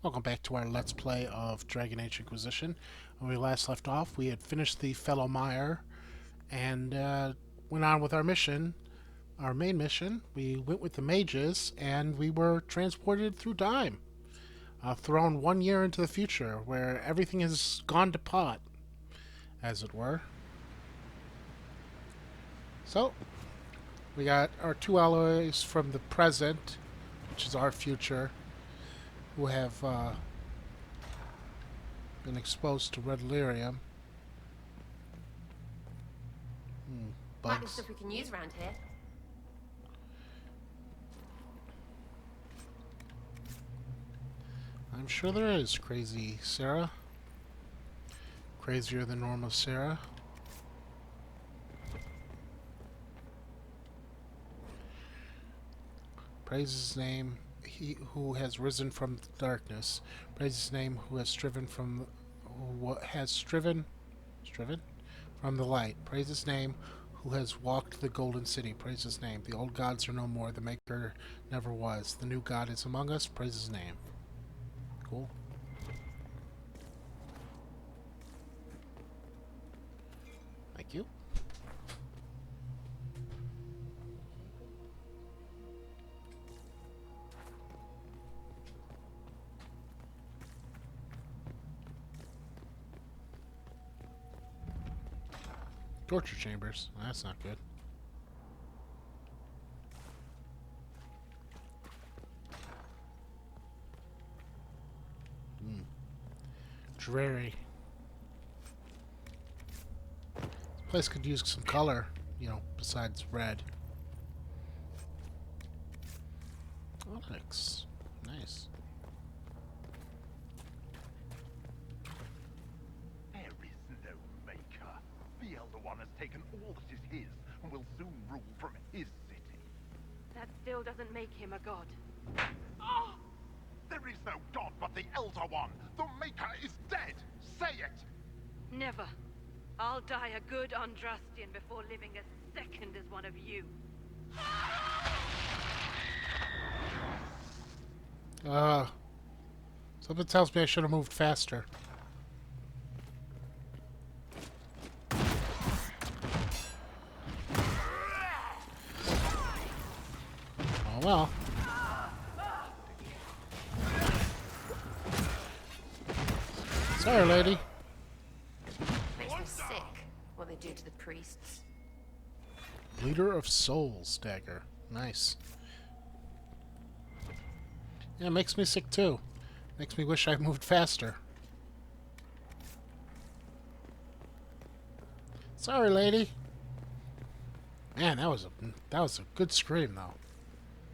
Welcome back to our Let's Play of Dragon Age Inquisition. When we last left off, we had finished the Fellow Meyer and went on with our mission, our main mission. We went with the mages and we were transported through time, thrown 1 year into the future where everything has gone to pot, as it were. So, we got our two allies from the present, which is our future, who have been exposed to red lyrium. Might be Bugs. stuff we can use around here. I'm sure there is, crazy Sarah. Crazier than normal Sarah. Praise his name, he who has risen from the darkness. Praise his name who has striven from striven from the light. Praise his name who has walked the golden city. Praise his name. The old gods are no more, the maker never was. The new god is among us. Praise his name. Cool. Thank you. Torture chambers. That's not good. Dreary. This place could use some color, besides red. Onyx. Nice. There is no maker. The Elder One has taken all that is his and will soon rule from his city. That still doesn't make him a god. Ah! There is no god but the Elder One. The Maker is dead. Say it. Never. I'll die a good Andrastian before living a second as one of you. Something tells me I should have moved faster. Oh well. Sorry, lady. Makes me sick what they do to the priests. Leader of Souls dagger. Nice. Yeah, it makes me sick too. Makes me wish I moved faster. Sorry, lady. Man, that was a good scream though.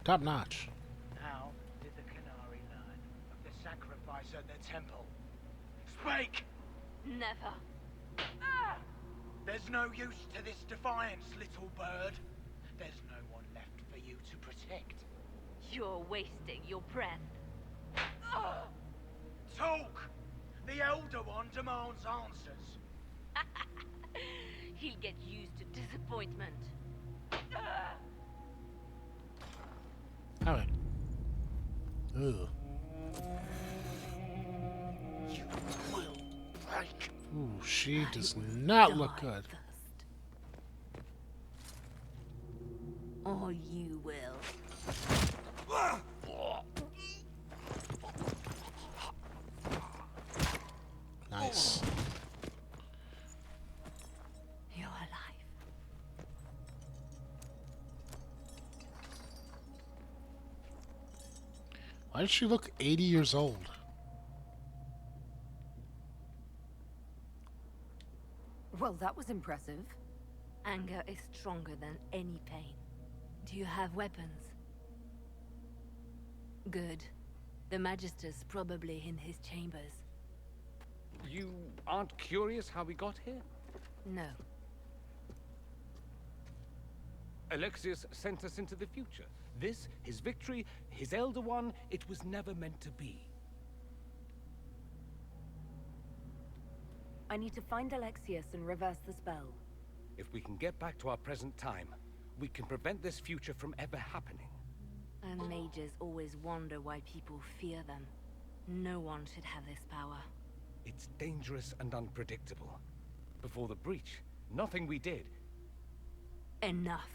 Top notch. How did the Canary learn of the sacrifice at the temple? Speak! Never. There's no use to this defiance, little bird. There's no one left for you to protect. You're wasting your breath. Talk! The Elder One demands answers. He'll get used to disappointment. Alright. Ugh. You will break. Ooh, she does not look Die good. first. Or you will. Nice. You're alive. Why does she look 80 years old? Well, that was impressive. Anger is stronger than any pain. Do you have weapons? Good. The Magister's probably in his chambers. You aren't curious how we got here? No. Alexius sent us into the future. This, his victory, his Elder One, it was never meant to be. I need to find Alexius and reverse the spell. If we can get back to our present time, we can prevent this future from ever happening. And mages always wonder why people fear them. No one should have this power. It's dangerous and unpredictable. Before the breach, nothing we did. Enough.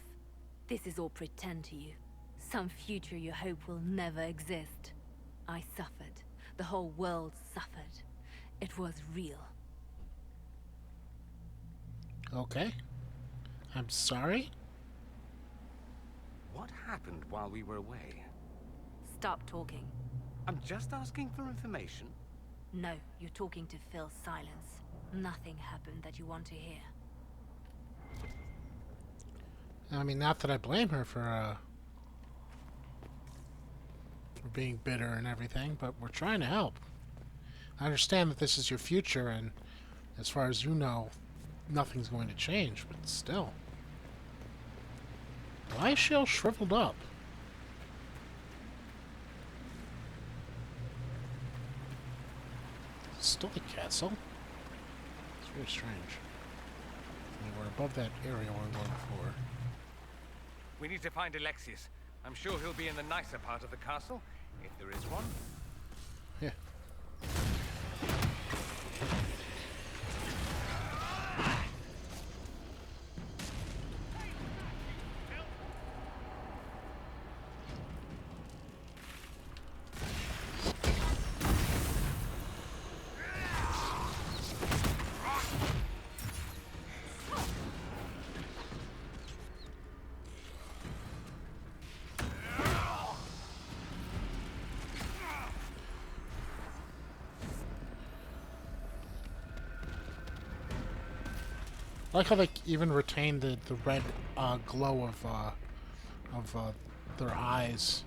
This is all pretend to you. Some future you hope will never exist. I suffered. The whole world suffered. It was real. Okay. I'm sorry? What happened while we were away? Stop talking. I'm just asking for information. No, you're talking to fill silence. Nothing happened that you want to hear. I mean, not that I blame her for being bitter and everything, but we're trying to help. I understand that this is your future, and as far as you know, nothing's going to change, but still. Why is she all shriveled up? Still a castle? It's very strange. I mean, we're above that area we're going for. We need to find Alexius. I'm sure he'll be in the nicer part of the castle, if there is one. Yeah. I like how they even retain the red glow of their eyes.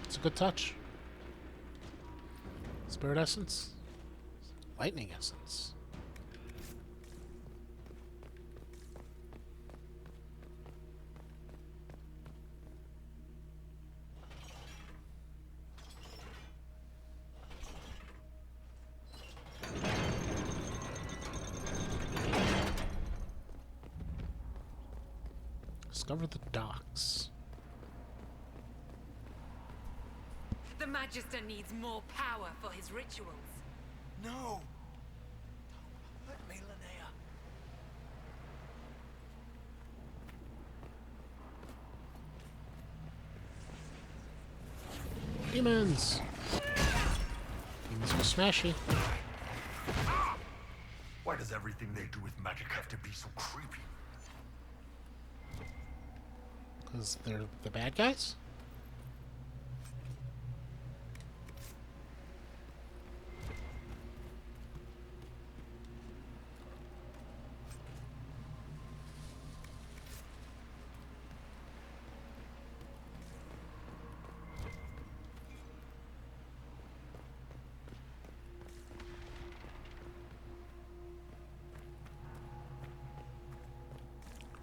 It's a good touch. Spirit essence, lightning essence. Discover the docks. The Magister needs more power for his rituals. No! Don't hurt me, Linnea. Demons! Demons are smashy. Why does everything they do with magic have to be so creepy? Because they're the bad guys?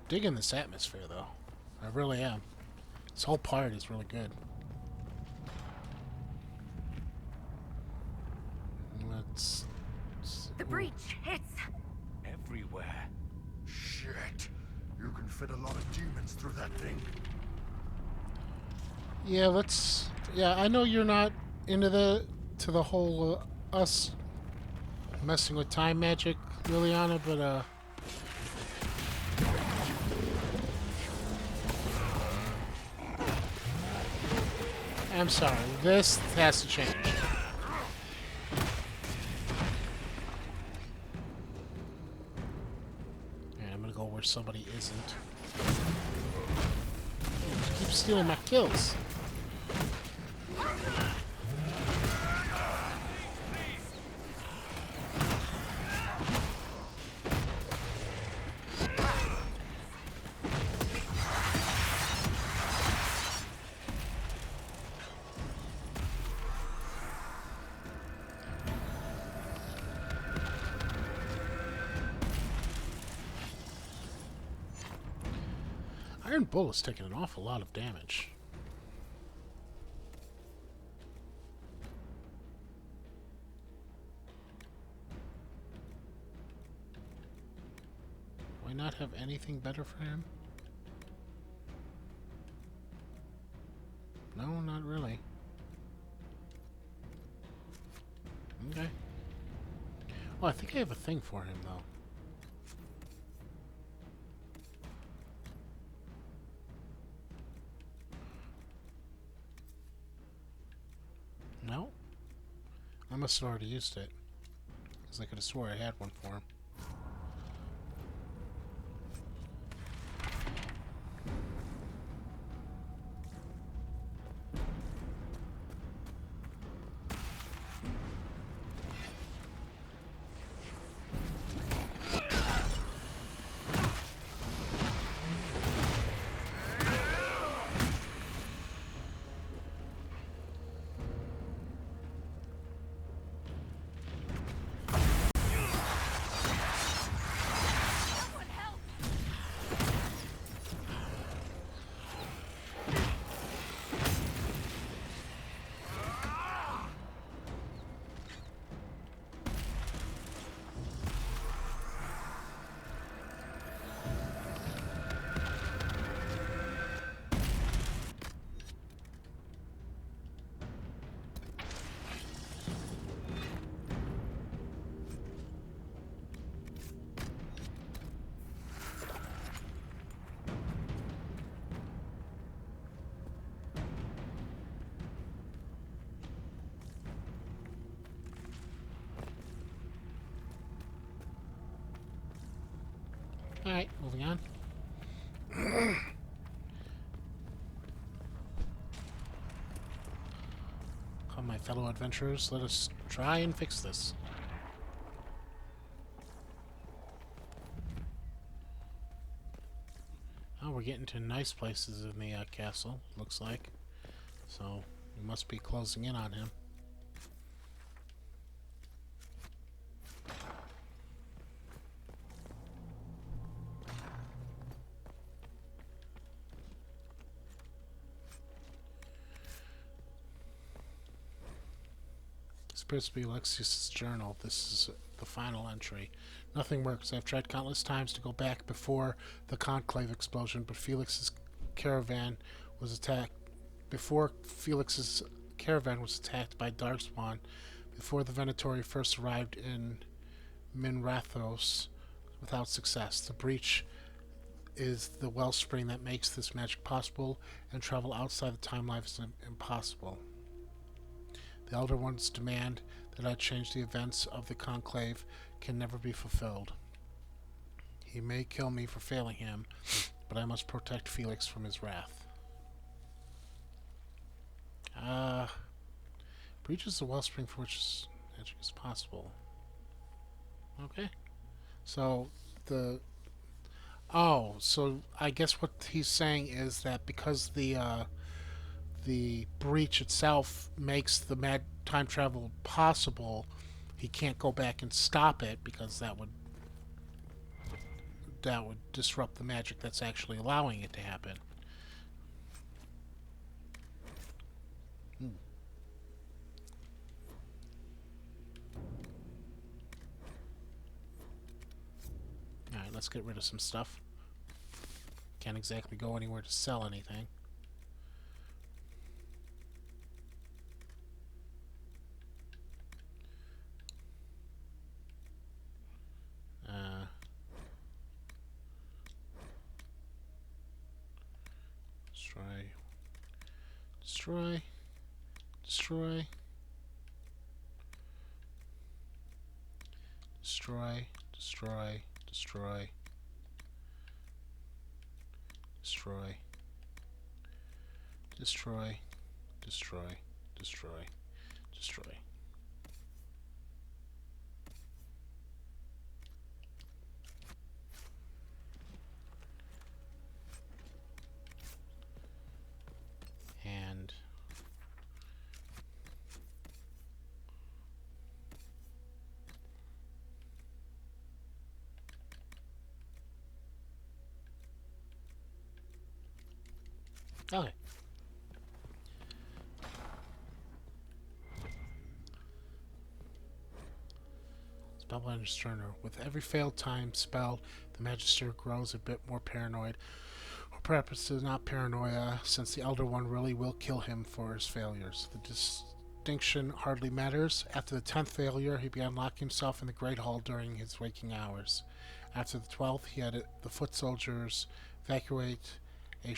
Digging this atmosphere, though. I really am. This whole part is really good. Let's see. The breach hits. Everywhere. Shit! You can fit a lot of demons through that thing. Yeah, let's. Yeah, I know you're not into the whole us messing with time magic, Liliana, but I'm sorry. This has to change. And I'm gonna go where somebody isn't. Keep stealing my kills. Iron Bullet's taking an awful lot of damage. Do I not have anything better for him? No, not really. Oh, I think I have a thing for him, though. No? I must have already used it. Because I could have swore I had one for him. Alright, moving on. Come, my fellow adventurers, let us try and fix this. Oh, we're getting to nice places in the castle, looks like. So, we must be closing in on him. This appears to be Alexius' journal. This is the final entry. Nothing works. I've tried countless times to go back before the conclave explosion, but Felix's caravan was attacked. Before Felix's caravan was attacked by Darkspawn, before the Venatori first arrived in Minrathos, without success. The breach is the wellspring that makes this magic possible, and travel outside the timeline is impossible. The Elder One's demand that I change the events of the Conclave can never be fulfilled. He may kill me for failing him, but I must protect Felix from his wrath. Breaches the wellspring for which magic is possible. Okay. So, so I guess what he's saying is that because the breach itself makes the mad time travel possible, he can't go back and stop it because that would disrupt the magic that's actually allowing it to happen. Alright, let's get rid of some stuff. Can't exactly go anywhere to sell anything. Destroy. Destroy. Destroy. Destroy. Destroy. Destroy. Destroy. Destroy. Destroy. Destroy. And okay. Spellbinder's Journal. With every failed time spell, the Magister grows a bit more paranoid. Or perhaps it's not paranoia, since the Elder One really will kill him for his failures. The distinction hardly matters. After the 10th failure, he began locking himself in the Great Hall during his waking hours. After the 12th, he had the foot soldiers excavate a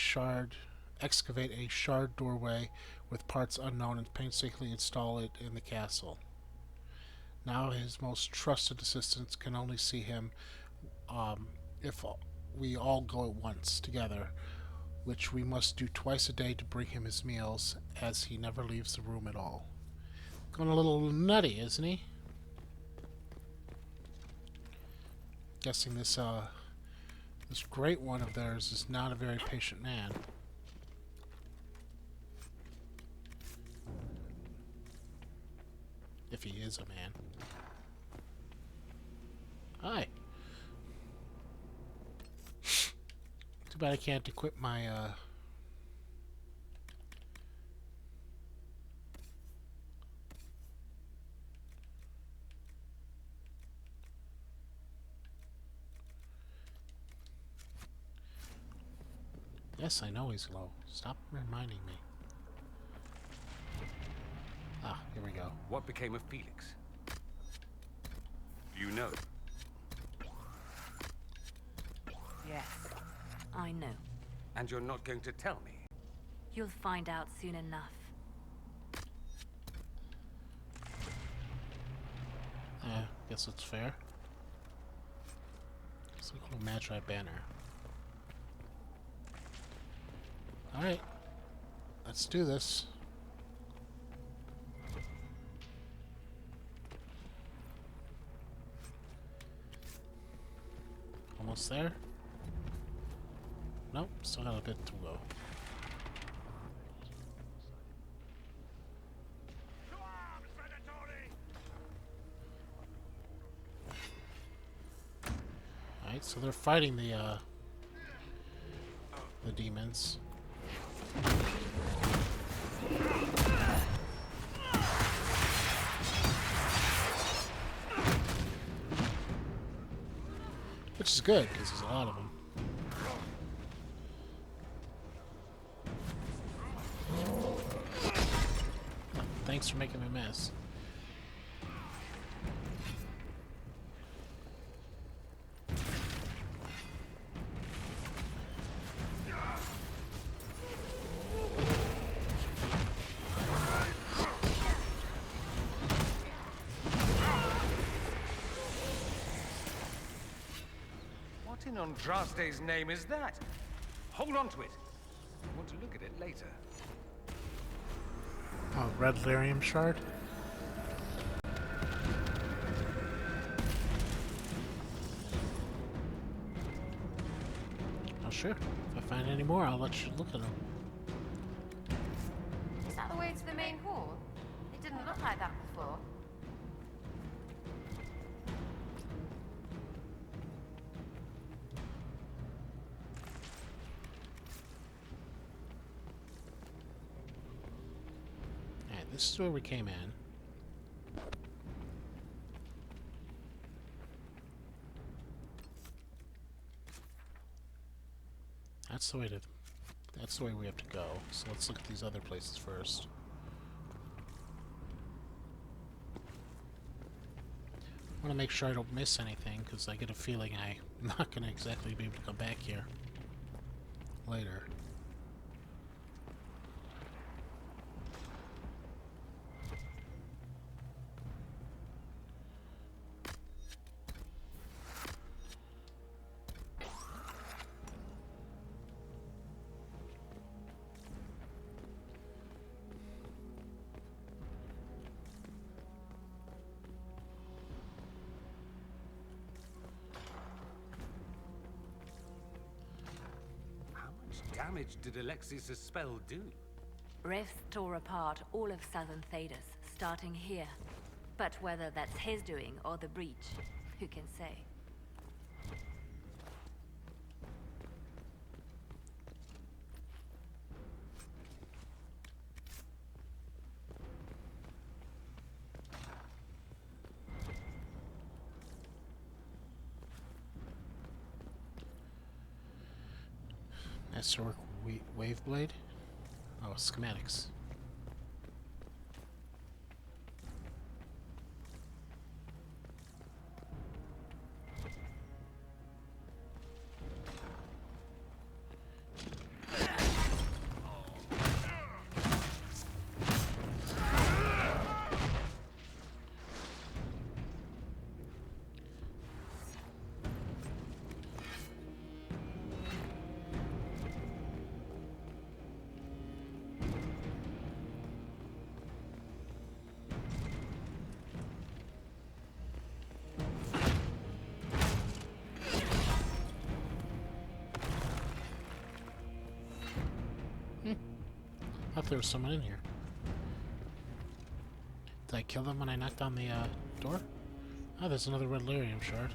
shard doorway with parts unknown and painstakingly install it in the castle. Now his most trusted assistants can only see him if we all go at once together, which we must do twice a day to bring him his meals, as he never leaves the room at all. Going a little nutty, isn't he? Guessing this great one of theirs is not a very patient man. If he is a man. Hi. Too bad I can't equip my Yes, I know he's low. Stop reminding me. Ah, here we go. What became of Felix? Do you know? Yes, I know. And you're not going to tell me? You'll find out soon enough. Guess it's fair. It's a little Magi banner. Alright. Let's do this. Almost there? Nope, still got a bit to go. Alright, so they're fighting the demons. Which is good, because there's a lot of them. Thanks for making me miss. What in Andraste's name is that? Hold on to it. I want to look at it later. Oh, red Lyrium shard? Oh, sure. If I find any more, I'll let you look at them. Is that the way to the main hall? It didn't look like that before. Alright, this is where we came in. That's the way we have to go. So let's look at these other places first. I want to make sure I don't miss anything, because I get a feeling I'm not going to exactly be able to come back here later. Damage did Alexius' spell do? Rifts tore apart all of southern Thedas, starting here. But whether that's his doing or the breach, who can say? Masterwork Waveblade? Oh, schematics. thought there was someone in here. Did I kill them when I knocked on the door? Oh, there's another red Lyrium shard.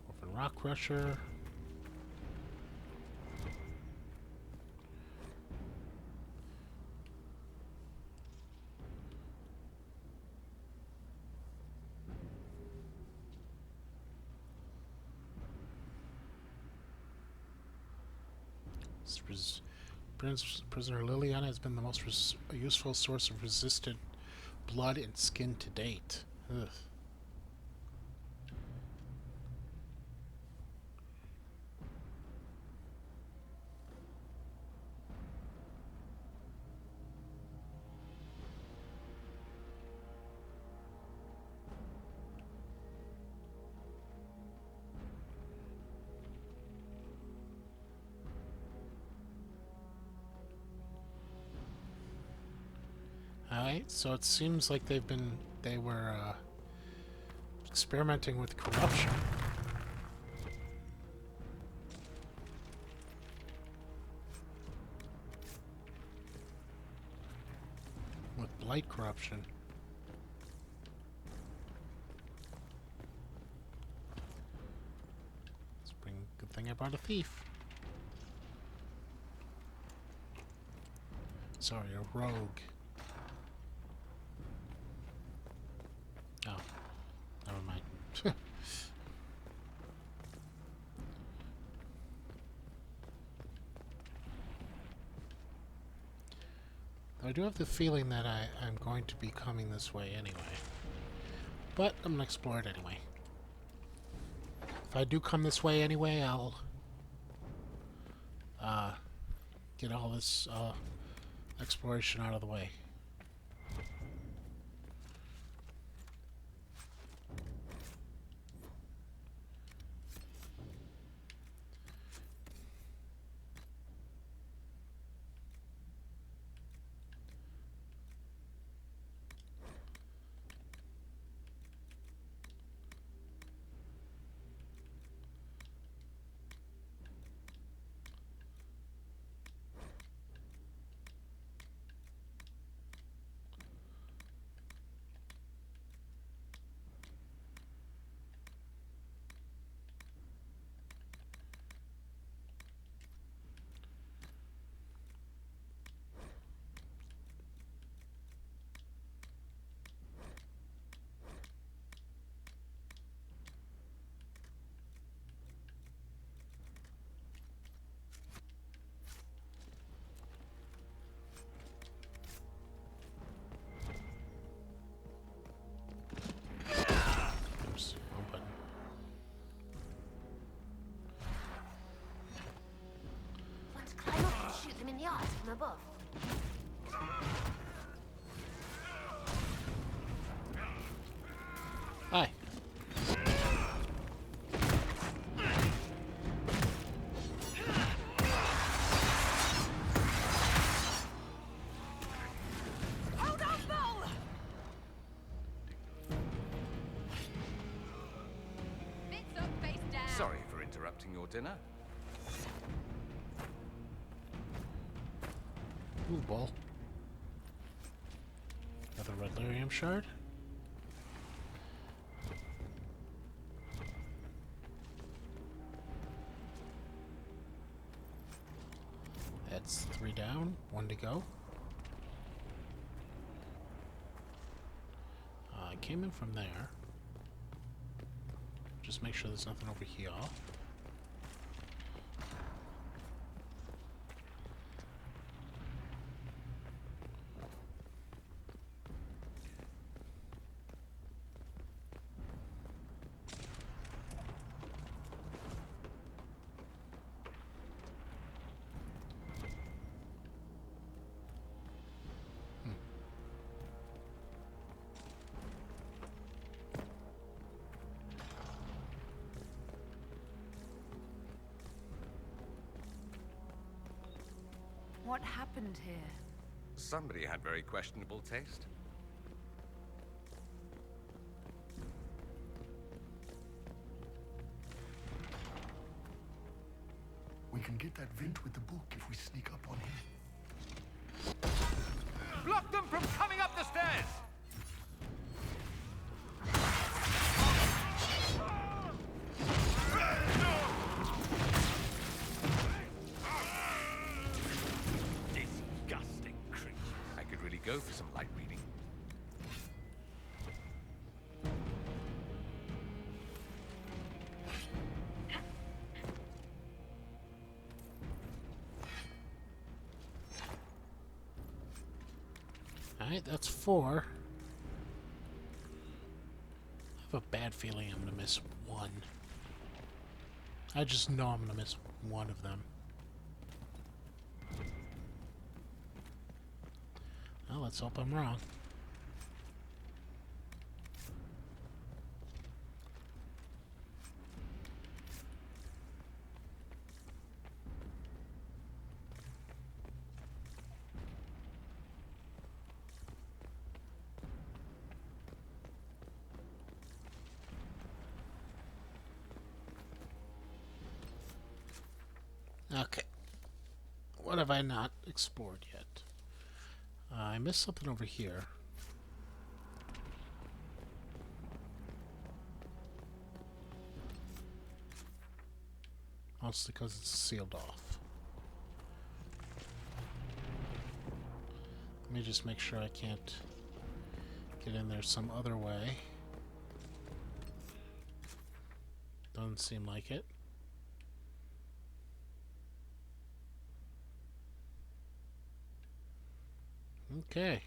Open rock crusher. Prisoner Liliana has been the most useful source of resistant blood and skin to date. Ugh. Alright, so it seems like they were experimenting with corruption. With blight corruption. Let's bring, good thing I brought a thief. Sorry, a rogue. Oh, never mind. I do have the feeling that I'm going to be coming this way anyway. But I'm going to explore it anyway. If I do come this way anyway, I'll get all this exploration out of the way. Oops, wrong button. Want to climb up and shoot them in the eyes from above? Hi. Hold on, Bull! Bits up, face down. Sorry for interrupting your dinner. Ooh, ball. Another red Lyrium shard. That's 3 down, 1 to go. I came in from there. Just make sure there's nothing over here. What happened here? Somebody had very questionable taste. We can get that vent with the book if we sneak up on him. Block them from coming up the stairs! Disgusting creature. I could really go for some light reading. Alright, that's 4. I have a bad feeling I'm gonna miss one. I just know I'm gonna miss one of them. Well, let's hope I'm wrong. Okay. What have I not explored yet? I missed something over here. Mostly because it's sealed off. Let me just make sure I can't get in there some other way. Doesn't seem like it. Okay.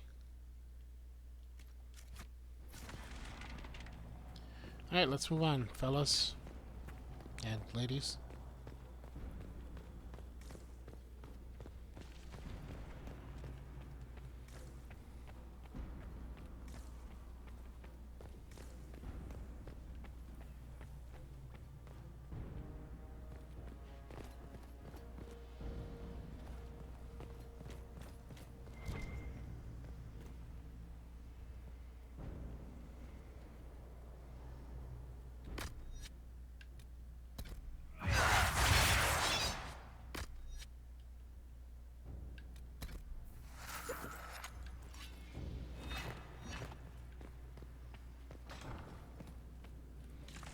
Alright, let's move on, fellas. And ladies.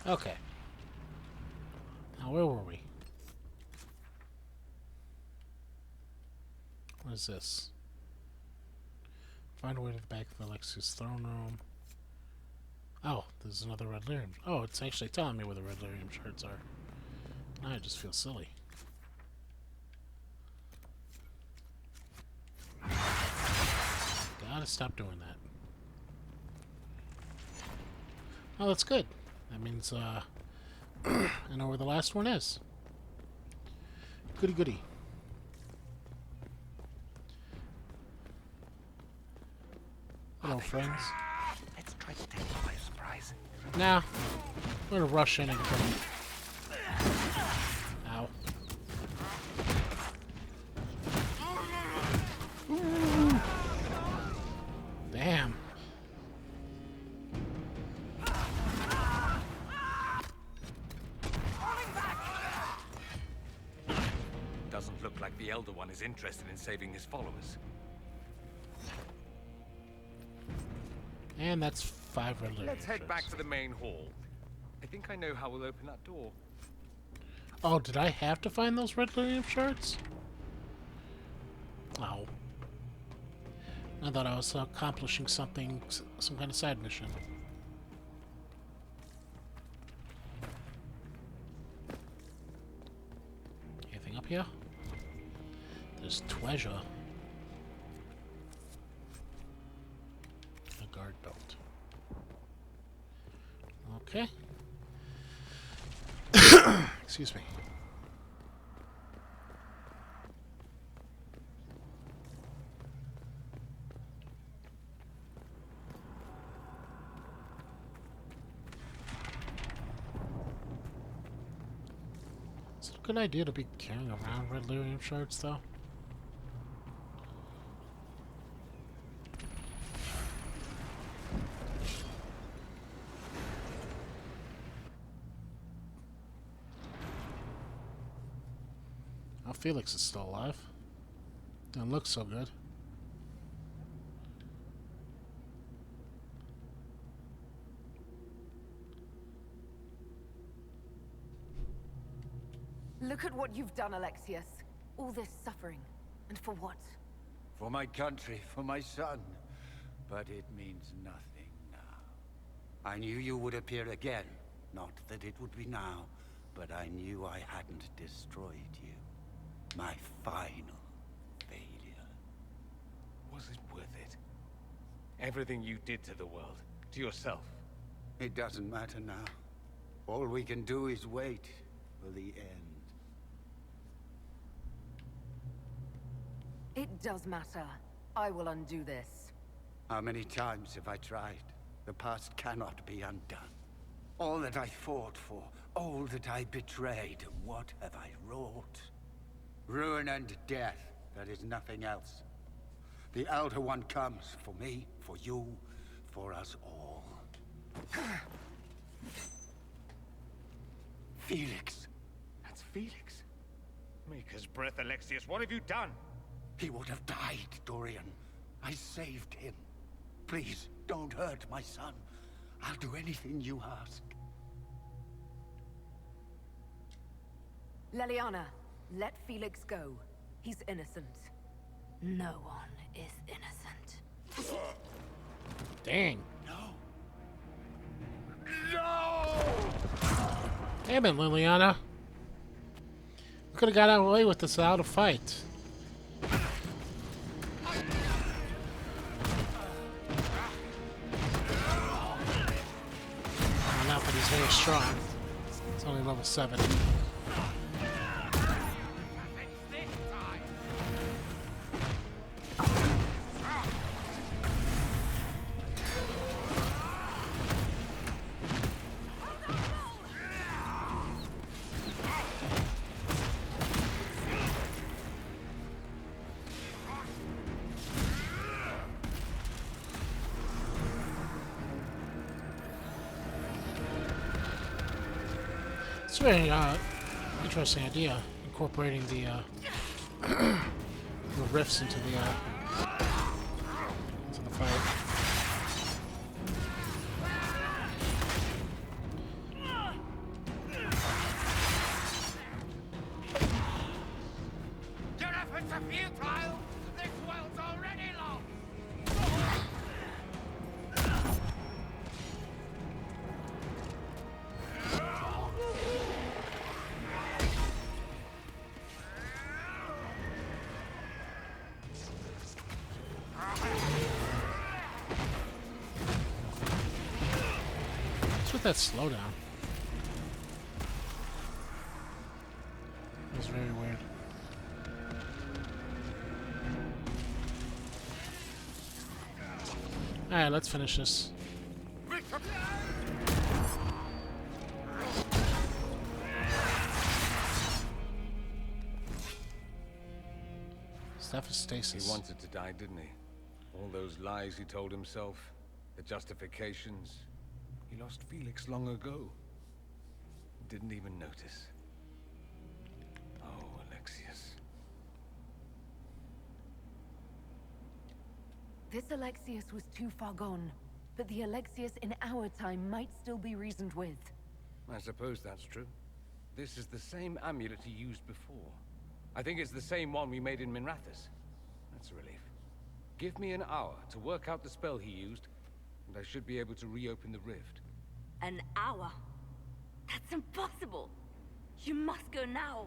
Okay. Now, where were we? What is this? Find a way to the back of the Alexius throne room. Oh, there's another red lyrium. Oh, it's actually telling me where the red lyrium shards are. Now I just feel silly. Gotta stop doing that. Oh, that's good. That means, I know where the last one is. Goody goody. Hello, friends. Let's try to take them by surprise. Nah. We're gonna rush in and kill him. Ow. Damn. Doesn't look like the Elder One is interested in saving his followers. And that's 5 red lyrium. Let's head back to the main hall. I think I know how we'll open that door. Oh, did I have to find those red lyrium shards? Oh. I thought I was accomplishing something, some kind of side mission. Anything up here? There's treasure. A guard belt. Okay. Excuse me. Is it a good idea to be carrying around red lyrium shards, though? Felix is still alive. Doesn't look so good. Look at what you've done, Alexius. All this suffering. And for what? For my country, for my son. But it means nothing now. I knew you would appear again. Not that it would be now, but I knew I hadn't destroyed you. My final failure. Was it worth it? Everything you did to the world, to yourself. It doesn't matter now. All we can do is wait for the end. It does matter. I will undo this. How many times have I tried? The past cannot be undone. All that I fought for, all that I betrayed, what have I wrought? Ruin and death, that is nothing else. The Elder One comes for me, for you, for us all. Felix. That's Felix. Maker's breath, Alexius. What have you done? He would have died, Dorian. I saved him. Please, don't hurt my son. I'll do anything you ask. Leliana, let Felix go. He's innocent. No one is innocent. Dang. No. Damn it, Liliana. We could have got away with this without a fight. Not that he's very strong. It's only level 7. It's a very interesting idea, incorporating the riffs into the fight. Your efforts are futile! This world's already lost! What's with that slowdown? It was very weird. Alright, let's finish this. Stuff is stasis. He wanted to die, didn't he? All those lies he told himself, the justifications. He lost Felix long ago. Didn't even notice. Oh, Alexius. This Alexius was too far gone, but the Alexius in our time might still be reasoned with. I suppose that's true. This is the same amulet he used before. I think it's the same one we made in Minrathous. That's a relief. Give me an hour to work out the spell he used, and I should be able to reopen the rift. An hour? That's impossible! You must go now!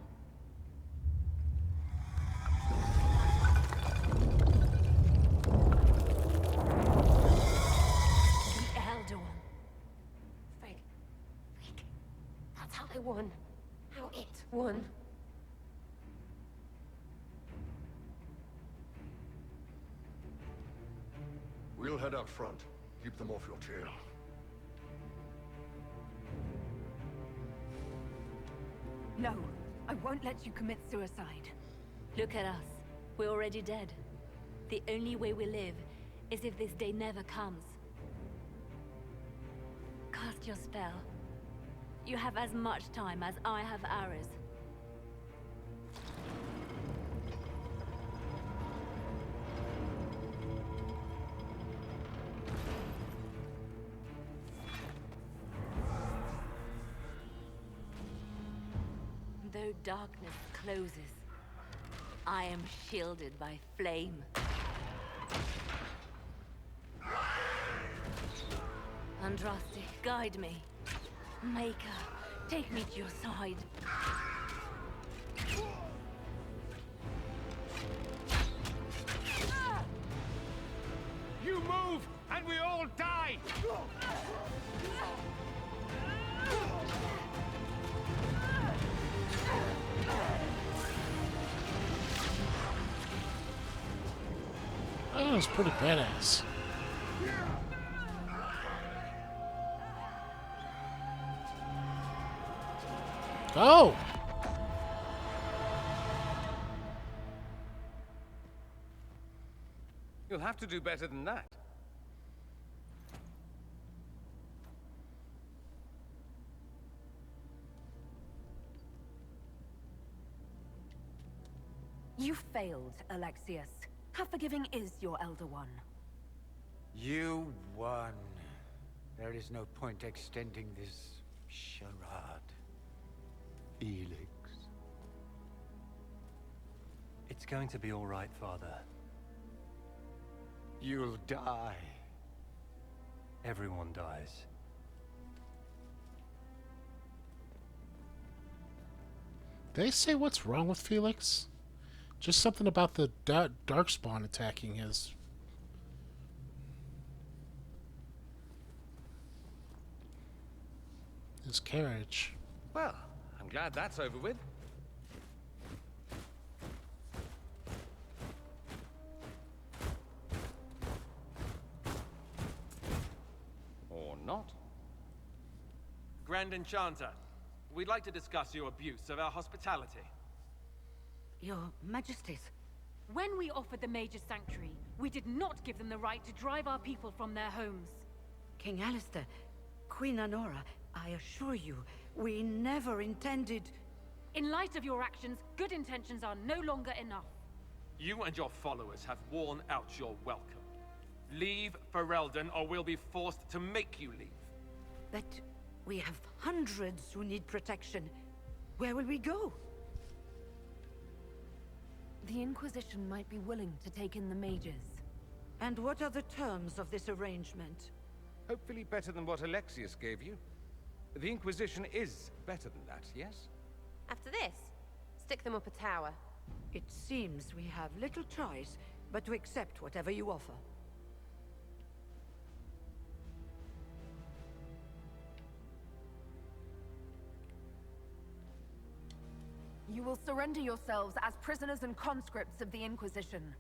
The Elder One. Fig. That's how they won. How it won. We'll head out front. Keep them off your tail. No, I won't let you commit suicide. Look at us. We're already dead. The only way we live is if this day never comes. Cast your spell. You have as much time as I have hours. So darkness closes. I am shielded by flame. Andraste, guide me. Maker, take me to your side. You move, and we all die! That was pretty badass. Go! You'll have to do better than that. You failed, Alexius. How forgiving is your Elder One? You won. There is no point extending this charade. Felix. It's going to be all right, Father. You'll die. Everyone dies. They say what's wrong with Felix? Just something about the Darkspawn attacking his carriage. Well, I'm glad that's over with. Or not. Grand Enchanter, we'd like to discuss your abuse of our hospitality. Your Majesties. When we offered the Mage's Sanctuary, we did not give them the right to drive our people from their homes. King Alistair, Queen Honora, I assure you, we never intended... In light of your actions, good intentions are no longer enough. You and your followers have worn out your welcome. Leave Ferelden, or we'll be forced to make you leave. But we have hundreds who need protection. Where will we go? The Inquisition might be willing to take in the mages. And what are the terms of this arrangement? Hopefully better than what Alexius gave you. The Inquisition is better than that, yes? After this, stick them up a tower. It seems we have little choice but to accept whatever you offer. You will surrender yourselves as prisoners and conscripts of the Inquisition.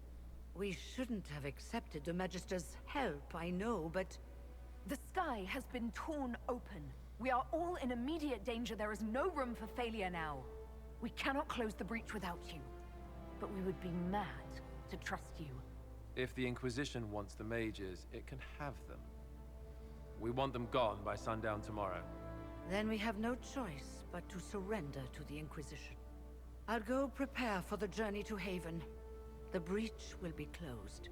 We shouldn't have accepted the Magister's help, I know, but... The sky has been torn open. We are all in immediate danger. There is no room for failure now. We cannot close the breach without you. But we would be mad to trust you. If the Inquisition wants the mages, it can have them. We want them gone by sundown tomorrow. Then we have no choice but to surrender to the Inquisition. I'll go prepare for the journey to Haven. The breach will be closed.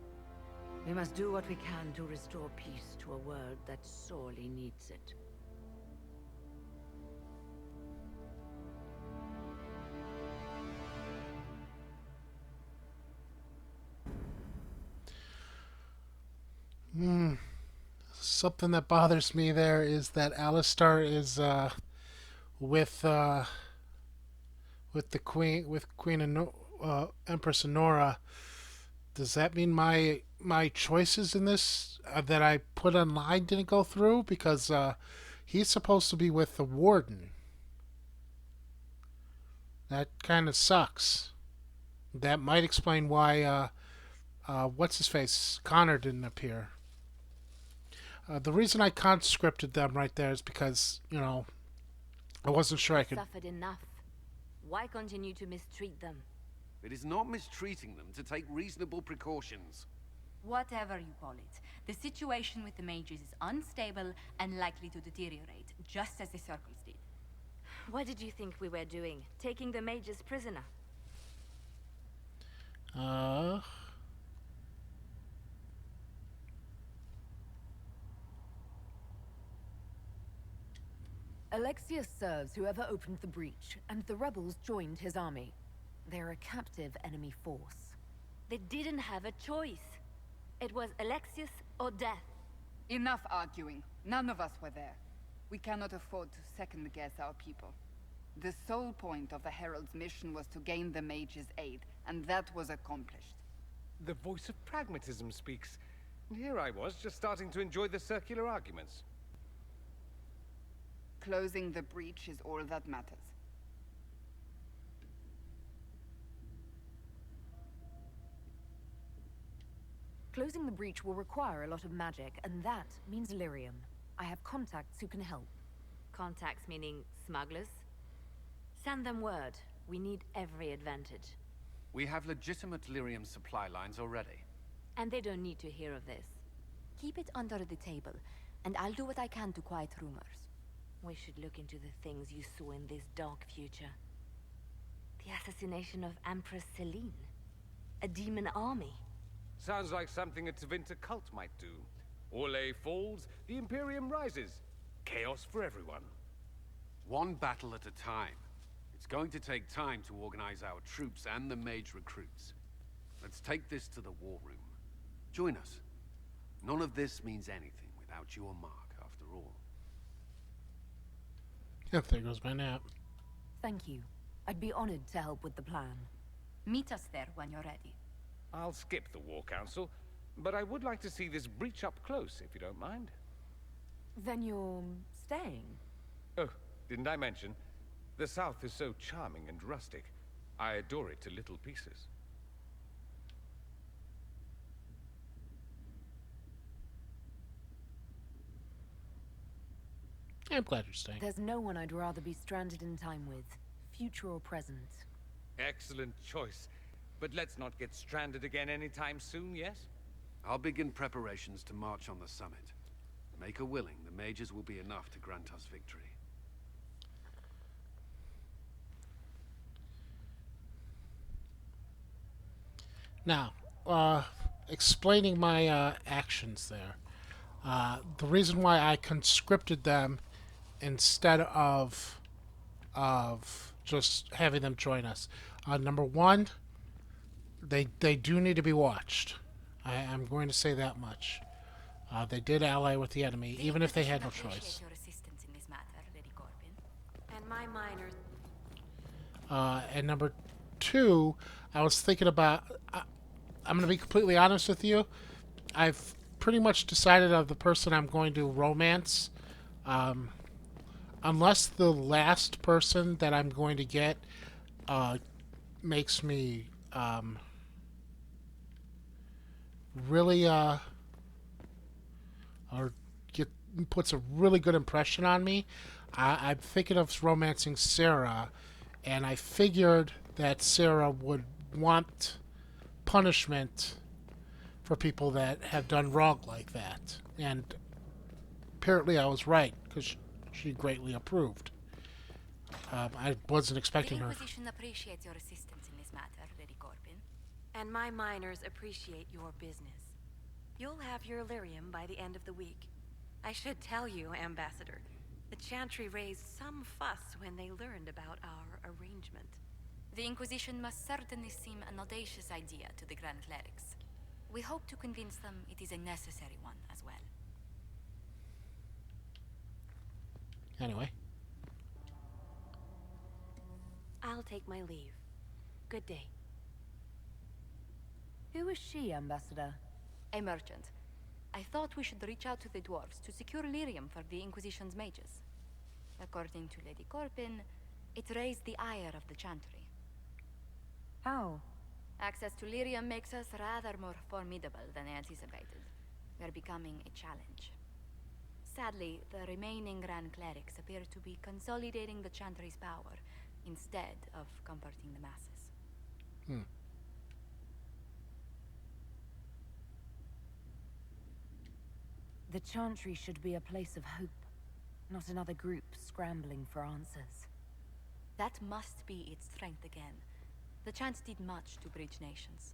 We must do what we can to restore peace to a world that sorely needs it. Something that bothers me there is that Alistar is with the Queen, Empress Honora. Does that mean my choices in this that I put online didn't go through? Because he's supposed to be with the Warden. That kind of sucks. That might explain why what's his face, Connor, didn't appear. The reason I conscripted them right there is because, you know, I wasn't sure I could... Suffered enough. Why continue to mistreat them? It is not mistreating them to take reasonable precautions. Whatever you call it, the situation with the mages is unstable and likely to deteriorate, just as the circles did. What did you think we were doing? Taking the mages prisoner? Alexius serves whoever opened the breach, and the rebels joined his army. They're a captive enemy force. They didn't have a choice. It was Alexius or death. Enough arguing. None of us were there. We cannot afford to second-guess our people. The sole point of the Herald's mission was to gain the mage's aid, and that was accomplished. The voice of pragmatism speaks. And here I was, just starting to enjoy the circular arguments. Closing the breach is all that matters. Closing the breach will require a lot of magic, and that means Lyrium. I have contacts who can help. Contacts meaning smugglers? Send them word. We need every advantage. We have legitimate Lyrium supply lines already. And they don't need to hear of this. Keep it under the table, and I'll do what I can to quiet rumors. We should look into the things you saw in this dark future. The assassination of Empress Celine. A demon army. Sounds like something a Tevinter cult might do. Orlais falls, the Imperium rises. Chaos for everyone. One battle at a time. It's going to take time to organize our troops and the mage recruits. Let's take this to the war room. Join us. None of this means anything without your mark, after all. Yep, there goes my nap. Thank you. I'd be honored to help with the plan. Meet us there when you're ready. I'll skip the War Council, but I would like to see this breach up close, if you don't mind. Then you're staying? Oh, didn't I mention? The South is so charming and rustic. I adore it to little pieces. I'm glad you're staying. There's no one I'd rather be stranded in time with, future or present. Excellent choice. But let's not get stranded again anytime soon, yes? I'll begin preparations to march on the summit. Make her willing, the mages will be enough to grant us victory. Now, explaining my actions there. The reason why I conscripted them instead of just having them join us. Number one, they do need to be watched. I'm going to say that much. They did ally with the enemy, even if they had no choice. Your assistance in this matter, Lady Corbin. And my miners. And number two, I was thinking about... I'm going to be completely honest with you. I've pretty much decided of the person I'm going to romance. Unless the last person that I'm going to get makes me really puts a really good impression on me. I'm thinking of romancing Sarah, and I figured that Sarah would want punishment for people that have done wrong like that. And apparently I was right, because she greatly approved. I wasn't expecting her. The Inquisition appreciates your assistance in this matter, Lady Corbin. And my miners appreciate your business. You'll have your Lyrium by the end of the week. I should tell you, Ambassador, the Chantry raised some fuss when they learned about our arrangement. The Inquisition must certainly seem an audacious idea to the Grand Clerics. We hope to convince them it is a necessary one as well. Anyway. I'll take my leave. Good day. Who is she, Ambassador? A merchant. I thought we should reach out to the dwarves to secure Lyrium for the Inquisition's mages. According to Lady Corbin, it raised the ire of the Chantry. How? Access to Lyrium makes us rather more formidable than anticipated. We're becoming a challenge. Sadly, the remaining Grand Clerics appear to be consolidating the Chantry's power instead of comforting the masses. The Chantry should be a place of hope, not another group scrambling for answers. That must be its strength again. The Chants did much to bridge nations.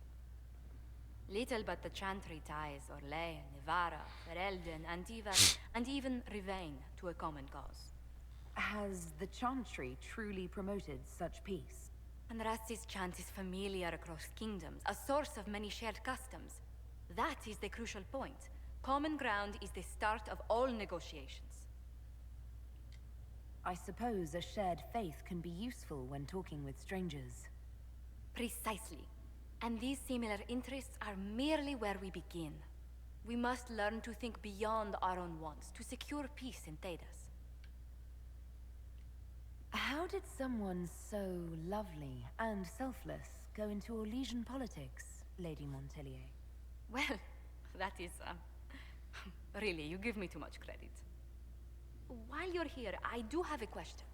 Little but the Chantry ties Orlais, Nevarra, Ferelden, Antiva, and even Rivain to a common cause. Has the Chantry truly promoted such peace? Andraste's chant is familiar across kingdoms, a source of many shared customs. That is the crucial point. Common ground is the start of all negotiations. I suppose a shared faith can be useful when talking with strangers. Precisely. And these similar interests are merely where we begin. We must learn to think beyond our own wants, to secure peace in Thedas. How did someone so lovely and selfless go into Orlesian politics, Lady Montelier? Well, that is, really, you give me too much credit. While you're here, I do have a question.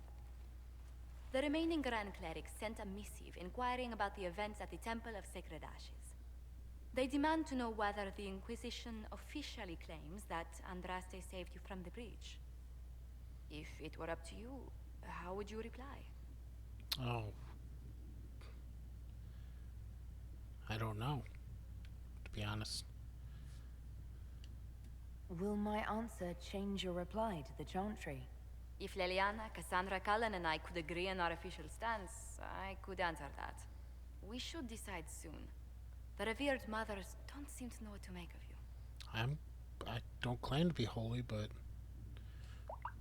The remaining Grand Clerics sent a missive inquiring about the events at the Temple of Sacred Ashes. They demand to know whether the Inquisition officially claims that Andraste saved you from the breach. If it were up to you, how would you reply? Oh. I don't know, to be honest. Will my answer change your reply to the Chantry? If Leliana, Cassandra, Cullen, and I could agree on our official stance, I could answer that. We should decide soon. The revered mothers don't seem to know what to make of you. I don't claim to be holy, but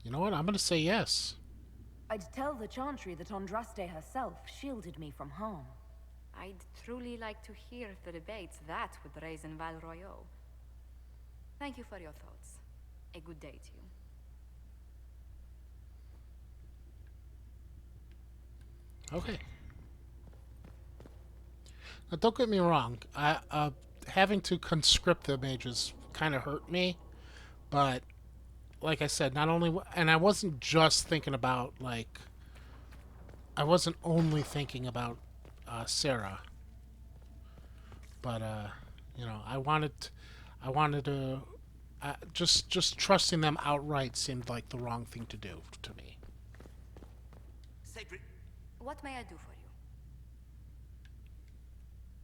you know what? I'm gonna say yes. I'd tell the Chantry that Andraste herself shielded me from harm. I'd truly like to hear the debates that would raise in Val Royeaux. Thank you for your thoughts. A good day to you. Okay. Now, don't get me wrong. Having to conscript the mages kind of hurt me, but like I said, not only and I wasn't just thinking about I wasn't only thinking about Sarah, but you know, I wanted to just trusting them outright seemed like the wrong thing to do to me. Sacred. What may I do for you?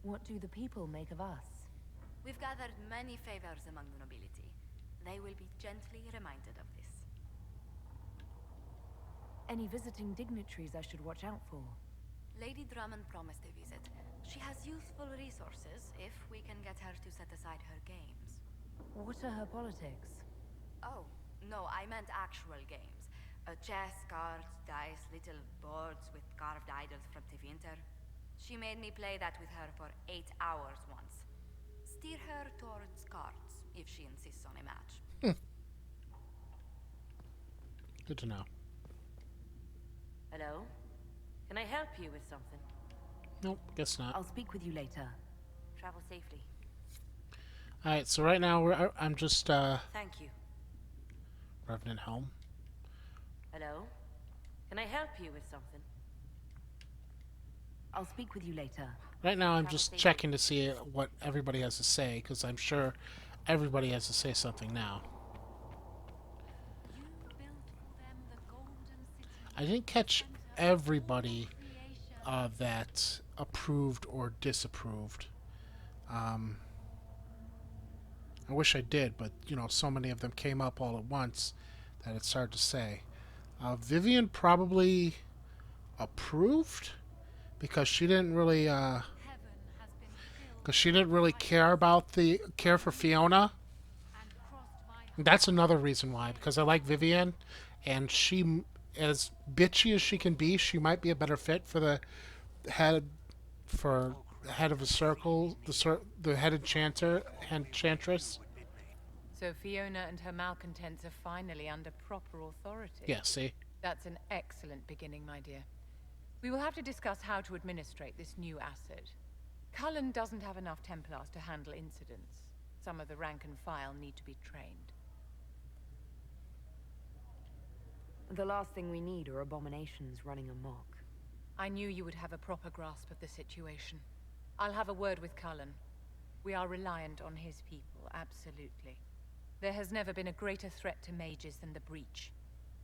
What do the people make of us? We've gathered many favors among the nobility. They will be gently reminded of this. Any visiting dignitaries I should watch out for? Lady Drummond promised a visit. She has useful resources if we can get her to set aside her games. What are her politics? Oh, no, I meant actual games. Chess, cards, dice, little boards with carved idols from Tevinter. She made me play that with her for 8 hours once. Steer her towards cards, if she insists on a match. Good to know. Hello? Can I help you with something? Nope, guess not. I'll speak with you later. Travel safely. Alright, so right now I'm just Thank you. Revenant Helm. Hello? Can I help you with something? I'll speak with you later. Right now I'm just checking to see what everybody has to say, because I'm sure everybody has to say something now. I didn't catch everybody that approved or disapproved. I wish I did, but you know, so many of them came up all at once that it's hard to say. Vivian probably approved because she didn't really care for Fiona. And that's another reason why, because I like Vivian, and she, as bitchy as she can be, she might be a better fit for the head of a circle, the head enchantress. So Fiona and her malcontents are finally under proper authority. Yeah, see? That's an excellent beginning, my dear. We will have to discuss how to administrate this new asset. Cullen doesn't have enough Templars to handle incidents. Some of the rank and file need to be trained. The last thing we need are abominations running amok. I knew you would have a proper grasp of the situation. I'll have a word with Cullen. We are reliant on his people, absolutely. There has never been a greater threat to mages than the breach.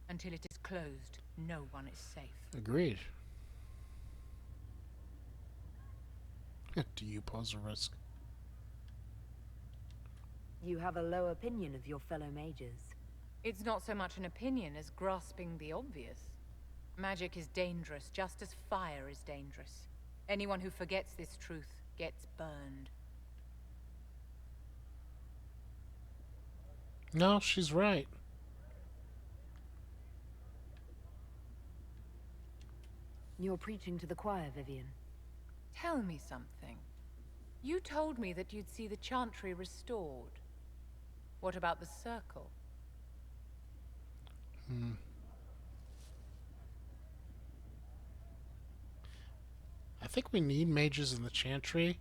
Until it is closed, no one is safe. Agreed. Do you pose a risk? You have a low opinion of your fellow mages. It's not so much an opinion as grasping the obvious. Magic is dangerous, just as fire is dangerous. Anyone who forgets this truth gets burned. No, she's right. You're preaching to the choir, Vivian. Tell me something. You told me that you'd see the Chantry restored. What about the Circle? I think we need mages in the Chantry.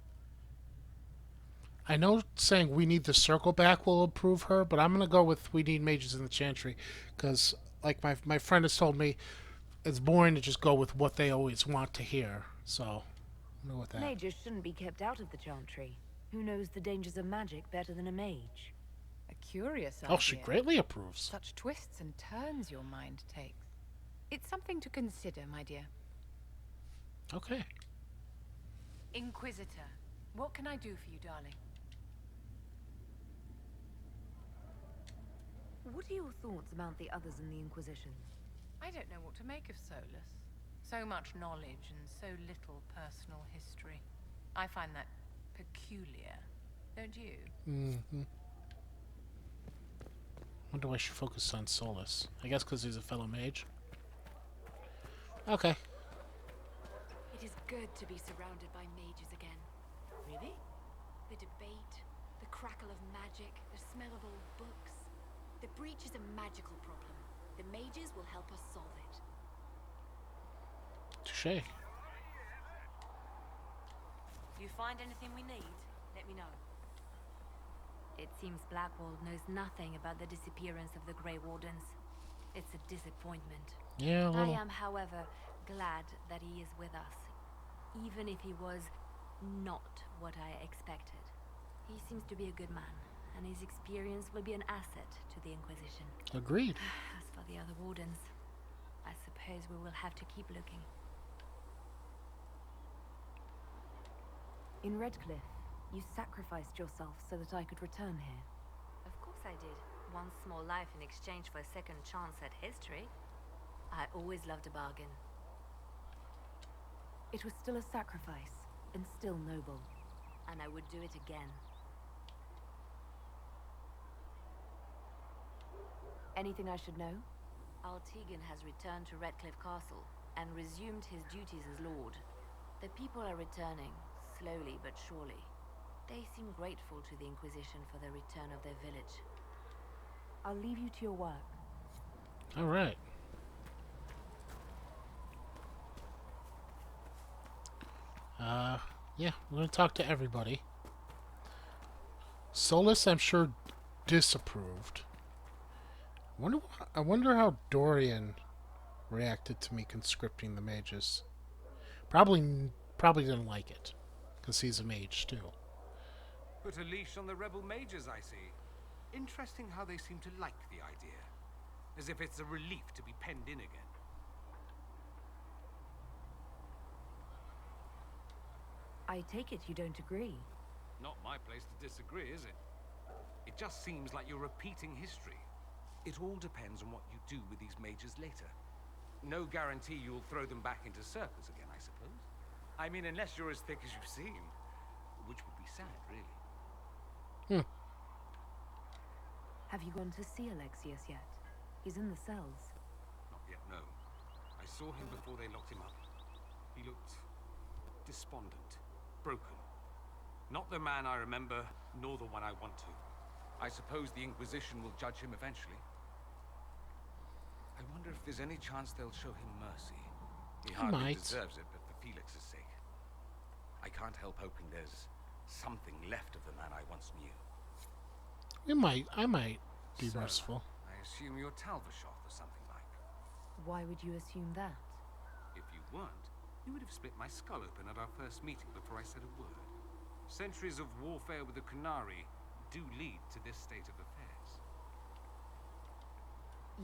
I know saying we need the Circle back will improve her, but I'm going to go with we need mages in the Chantry. Because, like my friend has told me, it's boring to just go with what they always want to hear. So, I'm going with that. Mages shouldn't be kept out of the Chantry. Who knows the dangers of magic better than a mage? A curious idea. Oh, she greatly approves. Such twists and turns your mind takes. It's something to consider, my dear. Okay. Inquisitor, what can I do for you, darling? What are your thoughts about the others in the Inquisition? I don't know what to make of Solus. So much knowledge and so little personal history. I find that peculiar, don't you? Mm-hmm. Wonder why she focused on Solus. I guess because he's a fellow mage. Okay. It is good to be surrounded by mages again. Really? The debate, the crackle of magic, the smell of old books. The breach is a magical problem. The mages will help us solve it. Touché. You find anything we need, let me know. It seems Blackwall knows nothing about the disappearance of the Grey Wardens. It's a disappointment. Yeah, a I little. am, however, glad that he is with us, even if he was not what I expected. He seems to be a good man, and his experience will be an asset to the Inquisition. Agreed. As for the other Wardens, I suppose we will have to keep looking. In Redcliffe, you sacrificed yourself so that I could return here. Of course I did. One small life in exchange for a second chance at history. I always loved a bargain. It was still a sacrifice, and still noble. And I would do it again. Anything I should know? Altegan has returned to Redcliffe Castle and resumed his duties as Lord. The people are returning, slowly but surely. They seem grateful to the Inquisition for the return of their village. I'll leave you to your work. All right. Yeah, we're going to talk to everybody. Solus, I'm sure, disapproved. I wonder how Dorian reacted to me conscripting the mages. Probably didn't like it, because he's a mage too. Put a leash on the rebel mages, I see. Interesting how they seem to like the idea. As if it's a relief to be penned in again. I take it you don't agree. Not my place to disagree, is it? It just seems like you're repeating history. It all depends on what you do with these mages later. No guarantee you'll throw them back into circles again, I suppose. I mean, unless you're as thick as you seem. Which would be sad, really. Have you gone to see Alexius yet? He's in the cells. Not yet, no. I saw him before they locked him up. He looked despondent, broken. Not the man I remember, nor the one I want to. I suppose the Inquisition will judge him eventually. I wonder if there's any chance they'll show him mercy. He hardly deserves it, but for Felix's sake. I can't help hoping there's something left of the man I once knew. I might be merciful. I assume you're Talvashoth or something like. Why would you assume that? If you weren't, you would have split my skull open at our first meeting before I said a word. Centuries of warfare with the Qunari do lead to this state of affairs.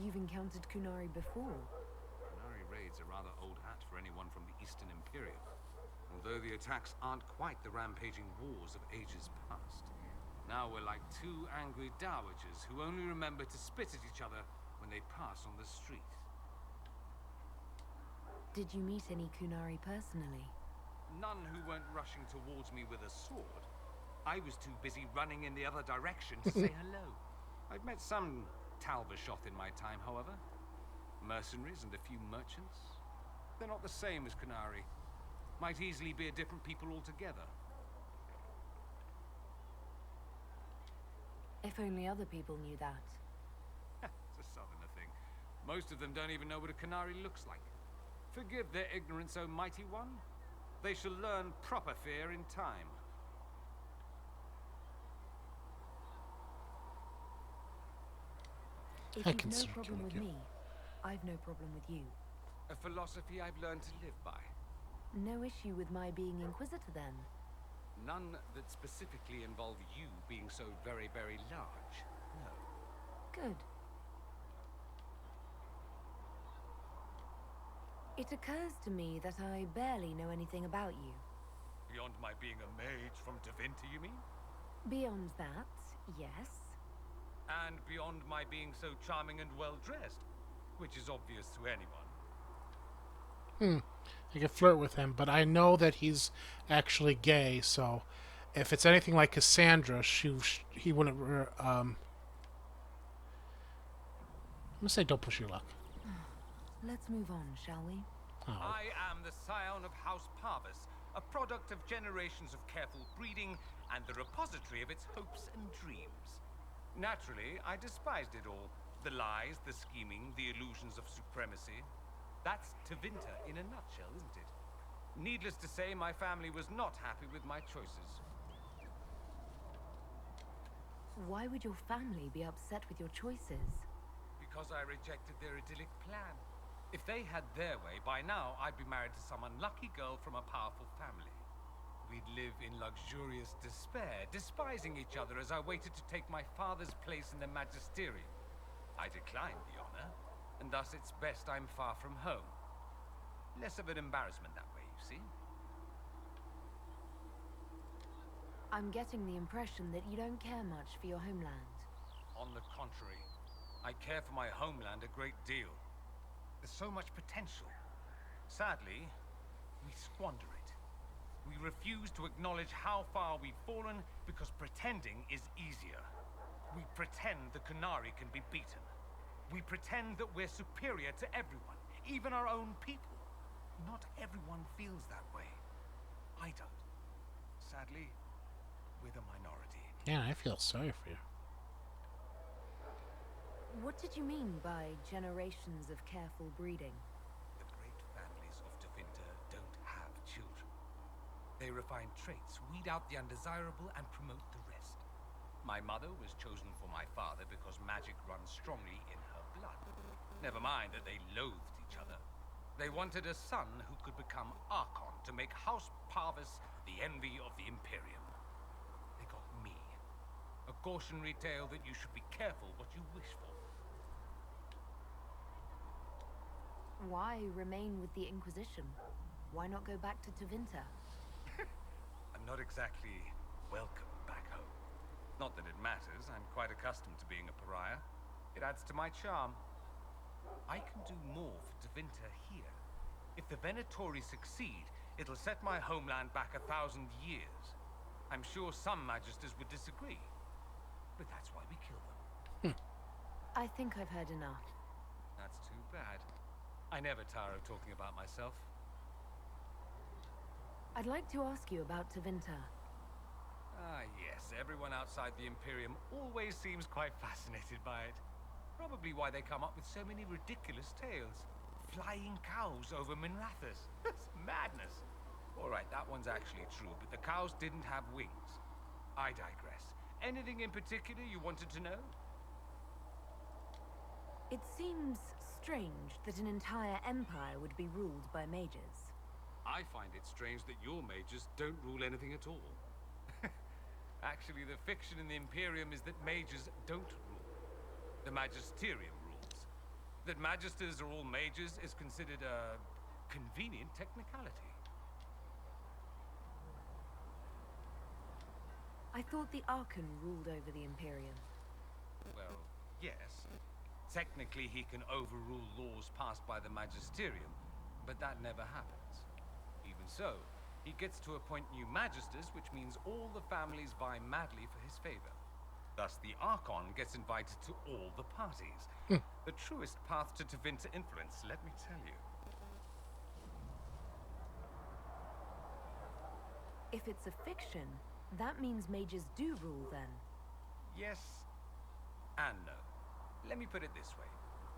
You've encountered Qunari before. Qunari raids are rather old hat for anyone from the Eastern Imperium. Although the attacks aren't quite the rampaging wars of ages past. Now we're like two angry dowagers who only remember to spit at each other when they pass on the street. Did you meet any Kunari personally? None who weren't rushing towards me with a sword. I was too busy running in the other direction to say hello. I've met some Talbashoth in my time, however. Mercenaries and a few merchants. They're not the same as Kunari. Might easily be a different people altogether. If only other people knew that. It's a southerner thing. Most of them don't even know what a Kunari looks like. Forgive their ignorance, O mighty one. They shall learn proper fear in time. If you've no problem with me, I've no problem with you. A philosophy I've learned to live by. No issue with my being Inquisitor, then? None that specifically involve you being so very, very large. No. Good. It occurs to me that I barely know anything about you. Beyond my being a mage from Tevinter, you mean? Beyond that, yes. And beyond my being so charming and well-dressed, which is obvious to anyone. I could flirt with him, but I know that he's actually gay, so if it's anything like Cassandra, he wouldn't... I'm gonna say don't push your luck. Let's move on, shall we? Oh. I am the scion of House Parvis, a product of generations of careful breeding and the repository of its hopes and dreams. Naturally, I despised it all. The lies, the scheming, the illusions of supremacy. That's Tevinter in a nutshell, isn't it? Needless to say, my family was not happy with my choices. Why would your family be upset with your choices? Because I rejected their idyllic plan. If they had their way, by now I'd be married to some unlucky girl from a powerful family. We'd live in luxurious despair, despising each other as I waited to take my father's place in the magisterium. I declined the honor, and thus it's best I'm far from home. Less of an embarrassment that way, you see. I'm getting the impression that you don't care much for your homeland. On the contrary, I care for my homeland a great deal. There's so much potential. Sadly, we squander it. We refuse to acknowledge how far we've fallen because pretending is easier. We pretend the Kunari can be beaten. We pretend that we're superior to everyone, even our own people. Not everyone feels that way. I don't. Sadly, we're the minority. Yeah, I feel sorry for you. What did you mean by generations of careful breeding? The great families of Tevinter don't have children. They refine traits, weed out the undesirable, and promote the rest. My mother was chosen for my father because magic runs strongly in her blood. Never mind that they loathed each other. They wanted a son who could become Archon to make House Parvis the envy of the Imperium. They got me. A cautionary tale that you should be careful what you wish for. Why remain with the Inquisition? Why not go back to Tevinter? I'm not exactly welcome back home. Not that it matters, I'm quite accustomed to being a pariah. It adds to my charm. I can do more for Tevinter here. If the Venatori succeed, it'll set my homeland back 1,000 years. I'm sure some Magisters would disagree, but that's why we kill them. I think I've heard enough. That's too bad. I never tire of talking about myself. I'd like to ask you about Tevinter. Ah, yes. Everyone outside the Imperium always seems quite fascinated by it. Probably why they come up with so many ridiculous tales. Flying cows over Minrathous. That's madness. Alright, that one's actually true, but the cows didn't have wings. I digress. Anything in particular you wanted to know? It seems strange that an entire empire would be ruled by mages. I find it strange that your mages don't rule anything at all. Actually, the fiction in the Imperium is that mages don't rule. The Magisterium rules. That Magisters are all mages is considered a convenient technicality. I thought the Archon ruled over the Imperium. Well, yes. Technically, he can overrule laws passed by the Magisterium, but that never happens. Even so, he gets to appoint new Magisters, which means all the families vie madly for his favor. Thus, the Archon gets invited to all the parties. The truest path to Tevinter influence, let me tell you. If it's a fiction, that means mages do rule then. Yes and no. Let me put it this way.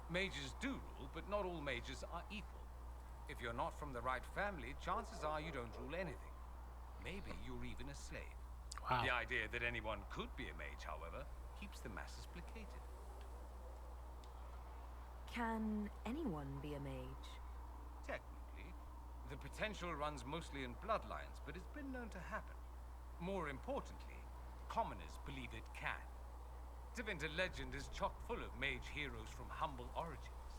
Mages do rule, but not all mages are equal. If you're not from the right family, chances are you don't rule anything. Maybe you're even a slave. Wow. The idea that anyone could be a mage, however, keeps the masses placated. Can anyone be a mage? Technically, the potential runs mostly in bloodlines, but it's been known to happen. More importantly, commoners believe it can. Tevinter legend is chock full of mage heroes from humble origins.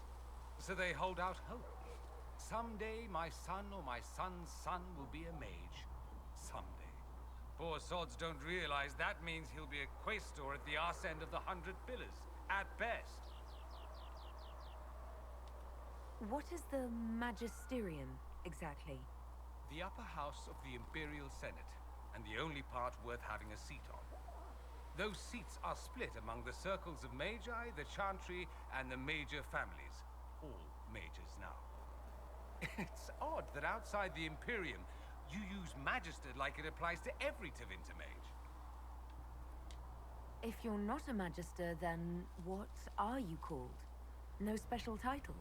So they hold out hope. Someday my son or my son's son will be a mage. Someday. Poor sods don't realize that means he'll be a quaestor at the arse end of the 100 Pillars, at best. What is the Magisterium, exactly? The upper house of the Imperial Senate, and the only part worth having a seat on. Those seats are split among the circles of Magi, the Chantry, and the major families. All mages now. It's odd that outside the Imperium, you use Magister like it applies to every Tevinter mage. If you're not a Magister, then what are you called? No special title?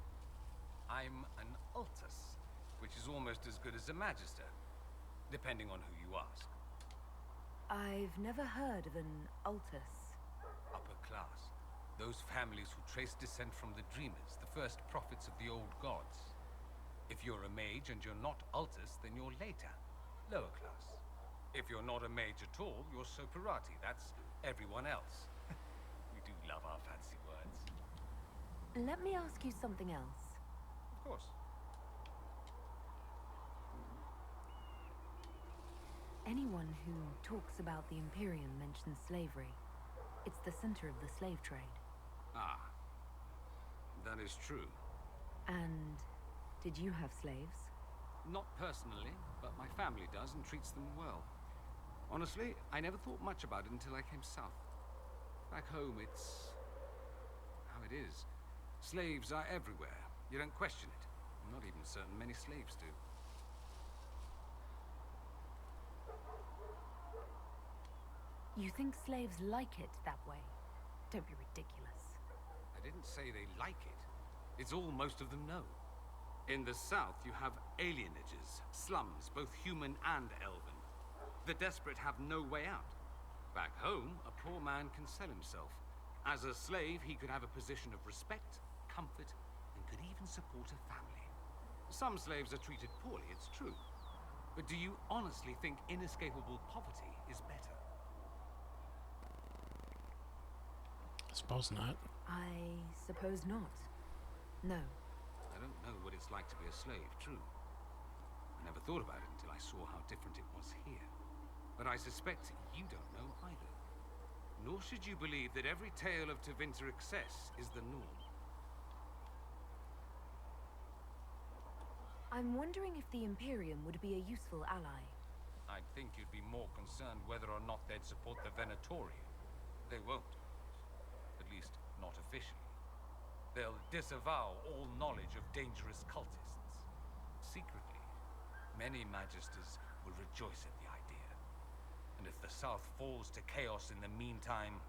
I'm an Altus, which is almost as good as a Magister, depending on who you ask. I've never heard of an Altus. Upper class. Those families who trace descent from the Dreamers, the first prophets of the old gods. If you're a mage and you're not Altus, then you're later. Lower class. If you're not a mage at all, you're Soperati. That's everyone else. We do love our fancy words. Let me ask you something else. Of course. Anyone who talks about the Imperium mentions slavery. It's the center of the slave trade. Ah. That is true. And did you have slaves? Not personally, but my family does and treats them well. Honestly, I never thought much about it until I came south. Back home, it's how it is. Slaves are everywhere. You don't question it. I'm not even certain many slaves do. You think slaves like it that way? Don't be ridiculous. I didn't say they like it. It's all most of them know. In the south, you have alienages, slums, both human and elven. The desperate have no way out. Back home, a poor man can sell himself. As a slave, he could have a position of respect, comfort, and could even support a family. Some slaves are treated poorly, it's true. But do you honestly think inescapable poverty is better? I suppose not. I suppose not. No. I don't know what it's like to be a slave, true. I never thought about it until I saw how different it was here. But I suspect you don't know either. Nor should you believe that every tale of Tevinter excess is the norm. I'm wondering if the Imperium would be a useful ally. I'd think you'd be more concerned whether or not they'd support the Venatori. They won't. At least, not officially. They'll disavow all knowledge of dangerous cultists. Secretly, many Magisters will rejoice at the idea. And if the South falls to chaos in the meantime,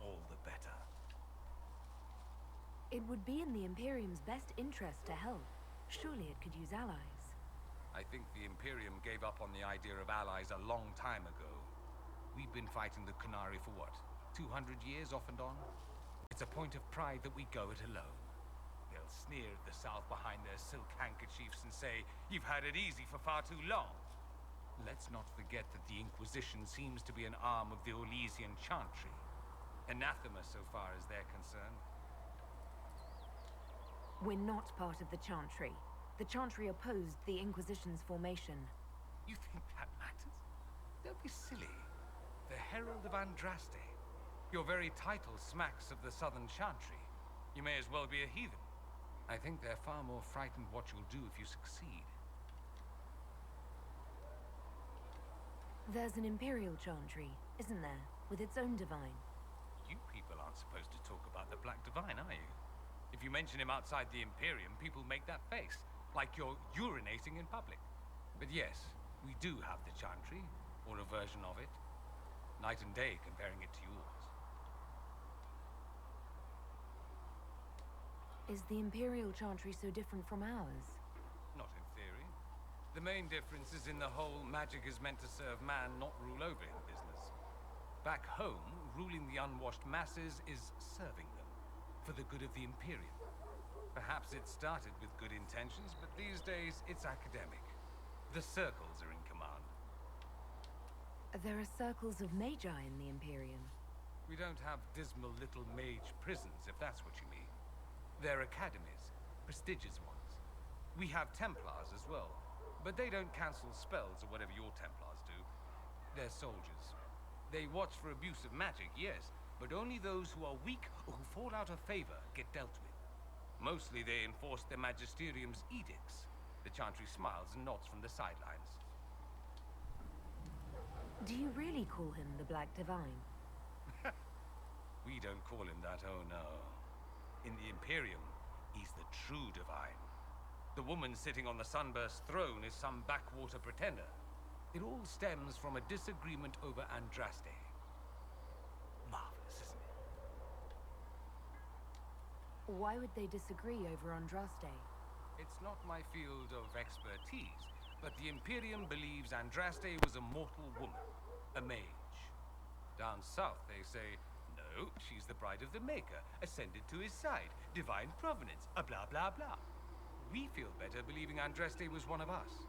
all the better. It would be in the Imperium's best interest to help. Surely it could use allies. I think the Imperium gave up on the idea of allies a long time ago. We've been fighting the Qunari for what? 200 years off and on? It's a point of pride that we go it alone. They'll sneer at the South behind their silk handkerchiefs and say, "You've had it easy for far too long." Let's not forget that the Inquisition seems to be an arm of the Orlesian Chantry. Anathema so far as they're concerned. We're not part of the Chantry. The Chantry opposed the Inquisition's formation. You think that matters? Don't be silly. The Herald of Andraste. Your very title smacks of the Southern Chantry. You may as well be a heathen. I think they're far more frightened what you'll do if you succeed. There's an Imperial Chantry, isn't there? With its own divine. You people aren't supposed to talk about the Black Divine, are you? If you mention him outside the Imperium, people make that face, like you're urinating in public. But yes, we do have the Chantry, or a version of it. Night and day comparing it to yours. Is the Imperial Chantry so different from ours? Not in theory. The main difference is in the whole magic is meant to serve man, not rule over him business. Back home, ruling the unwashed masses is serving them, for the good of the Imperium. Perhaps it started with good intentions, but these days it's academic. The circles are in command. There are circles of magi in the Imperium. We don't have dismal little mage prisons, if that's what you mean. They're academies, prestigious ones. We have Templars as well, but they don't cancel spells or whatever your Templars do. They're soldiers. They watch for abuse of magic, yes, but only those who are weak or who fall out of favor get dealt with. Mostly they enforce the Magisterium's edicts. The Chantry smiles and nods from the sidelines. Do you really call him the Black Divine? We don't call him that, oh no. In the Imperium, he's the true divine. The woman sitting on the Sunburst throne is some backwater pretender. It all stems from a disagreement over Andraste. Marvelous, isn't it? Why would they disagree over Andraste? It's not my field of expertise, but the Imperium believes Andraste was a mortal woman, a mage. Down south, they say, no, she's the bride of the Maker, ascended to his side, divine provenance, a blah blah blah. We feel better believing Andraste was one of us.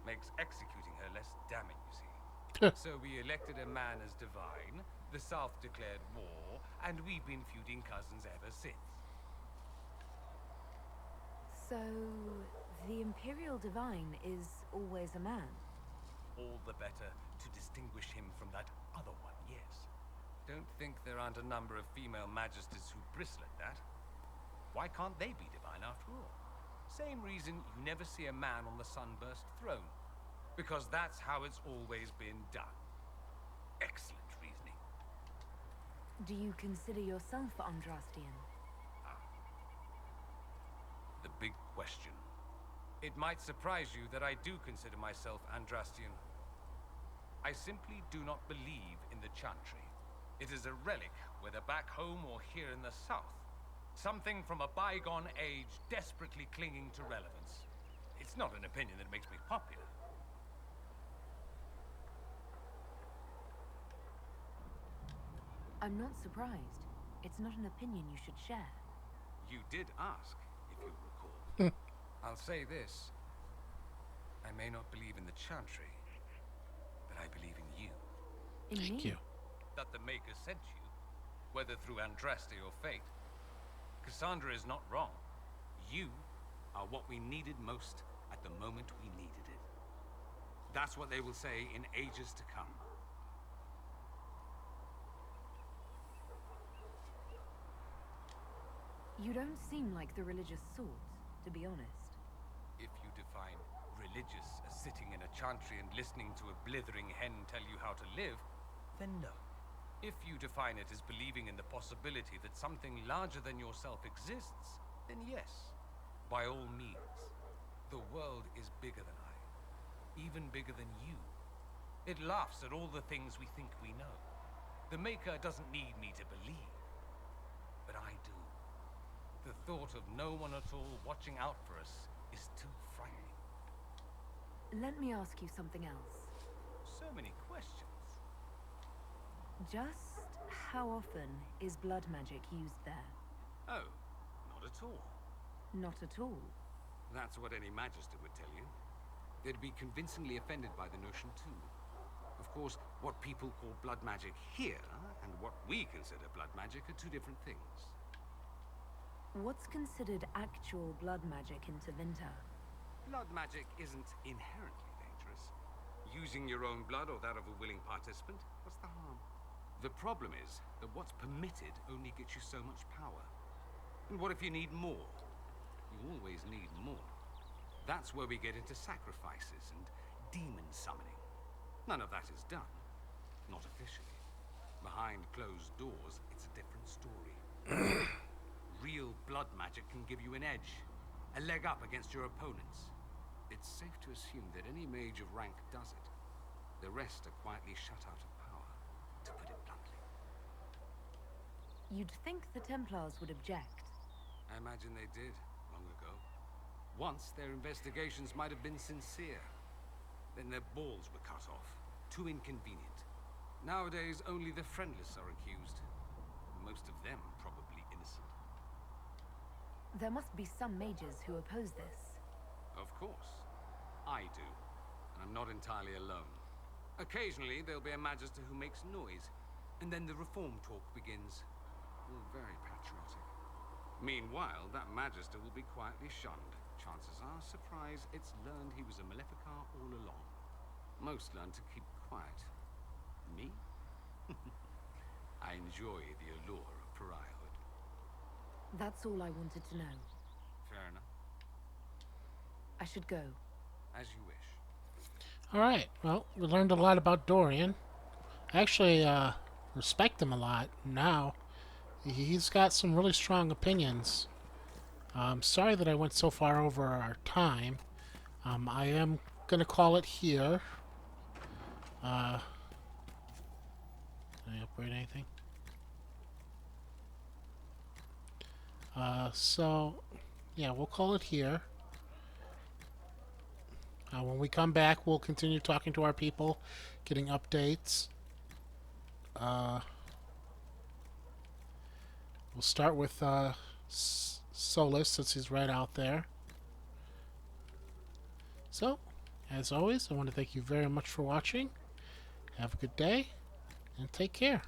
Makes executing her less damning, you see. So we elected a man as divine, the South declared war, and we've been feuding cousins ever since. So, the Imperial Divine is always a man? All the better to distinguish him from that other one, yes. Don't think there aren't a number of female magisters who bristle at that. Why can't they be divine after all? Same reason you never see a man on the Sunburst throne. Because that's how it's always been done. Excellent reasoning. Do you consider yourself Andrastian? The big question. It might surprise you that I do consider myself Andrastian. I simply do not believe in the Chantry. It is a relic, whether back home or here in the south. Something from a bygone age desperately clinging to relevance. It's not an opinion that makes me popular. I'm not surprised. It's not an opinion you should share. You did ask, if you recall. I'll say this. I may not believe in the Chantry, but I believe in you. Thank you. That the Maker sent you, whether through Andraste or fate. Cassandra is not wrong. You are what we needed most at the moment we needed it. That's what they will say in ages to come. You don't seem like the religious sort, to be honest. If you define religious as sitting in a chantry and listening to a blithering hen tell you how to live, then no. If you define it as believing in the possibility that something larger than yourself exists, then yes, by all means. The world is bigger than I, even bigger than you. It laughs at all the things we think we know. The Maker doesn't need me to believe, but I do. The thought of no one at all watching out for us is too frightening. Let me ask you something else. So many questions. Just how often is blood magic used there? Oh, not at all. Not at all. That's what any Magister would tell you. They'd be convincingly offended by the notion too. Of course, what people call blood magic here, and what we consider blood magic, are two different things. What's considered actual blood magic in Tevinter? Blood magic isn't inherently dangerous. Using your own blood or that of a willing participant, what's the harm? The problem is that what's permitted only gets you so much power. And what if you need more? You always need more. That's where we get into sacrifices and demon summoning. None of that is done. Not officially. Behind closed doors, it's a different story. Real blood magic can give you an edge, a leg up against your opponents. It's safe to assume that any mage of rank does it. The rest are quietly shut out of power, to put it bluntly. You'd think the Templars would object. I imagine they did, long ago. Once, their investigations might have been sincere. Then their balls were cut off. Too inconvenient. Nowadays, only the friendless are accused. Most of them probably innocent. There must be some mages who oppose this. Of course. I do. And I'm not entirely alone. Occasionally, there'll be a magister who makes noise, and then the reform talk begins. All very patriotic. Meanwhile, that magister will be quietly shunned. Chances are, surprise, it's learned he was a Maleficar all along. Most learn to keep quiet. Me? I enjoy the allure of pariahhood. That's all I wanted to know. Fair enough. I should go. As you wish. Alright, well, we learned a lot about Dorian. I actually respect him a lot now. He's got some really strong opinions. I'm sorry that I went so far over our time. I am going to call it here. Can I upgrade anything? So, yeah, we'll call it here. When we come back, we'll continue talking to our people, getting updates. We'll start with Solus, since he's right out there. So, as always, I want to thank you very much for watching. Have a good day, and take care.